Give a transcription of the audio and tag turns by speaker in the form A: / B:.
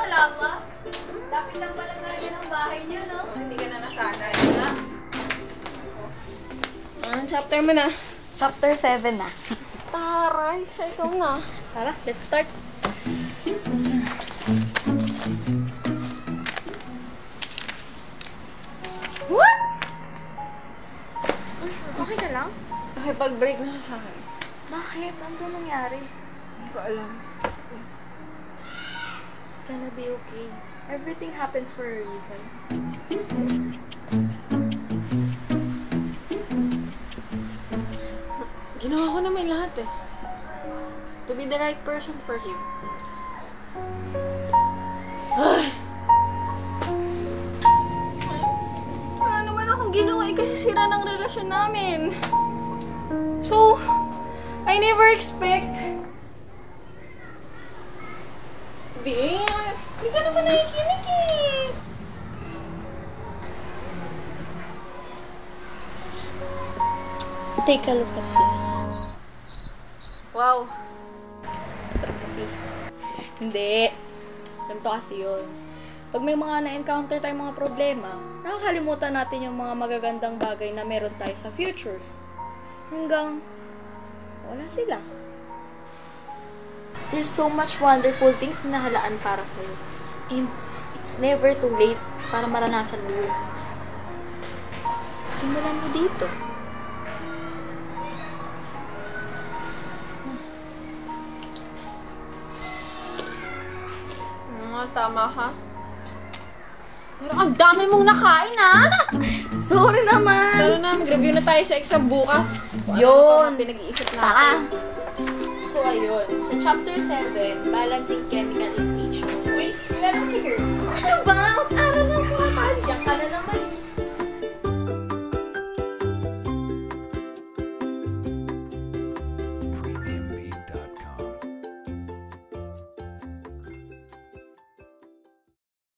A: wala pa. Lapit lang pala talaga ng bahay niyo, no?
B: Hindi ka na nasanay.
C: Anong chapter mo na?
A: Chapter 7 na.
C: Taray, ikaw na.
A: Tara, let's start.
C: What?
A: Okay ka lang?
C: Okay, pag-break na ka sa akin.
A: Bakit? Ano nangyari?
C: Hindi ko alam.
A: It's gonna be okay. Everything happens for a reason.
C: Ginawa ko naman lahat eh. To be the right person for him. Ay! Wala naman akong ginawa eh kasi sira ng relasyon namin. So, I never expect. Di ka naman nakikinig eh.
A: Take a look at this.
C: Wow.
A: Sarap kasi. Hindi. Ganito kasi yun. Pag may mga na-encounter tayong mga problema, nakakalimutan natin yung mga magagandang bagay na meron tayo sa future. Hanggang wala sila. There's so much wonderful things na nakalaan para sa'yo. And it's never too late para maranasan mo yun. Simulan mo dito.
C: Tama ka. Pero ang dami mong nakain ah!
A: Sorry naman!
C: Tara na, mag-review na tayo sa exam bukas.
A: Yun!
C: Pinag-iisip
A: Tara!
C: natin.
A: So, ayun. Sa chapter 7, balancing chemical equation.
C: Uy, kilala mo si girl.
A: Ano ba? Mag-aral na mga tayo. Diyan ka na naman.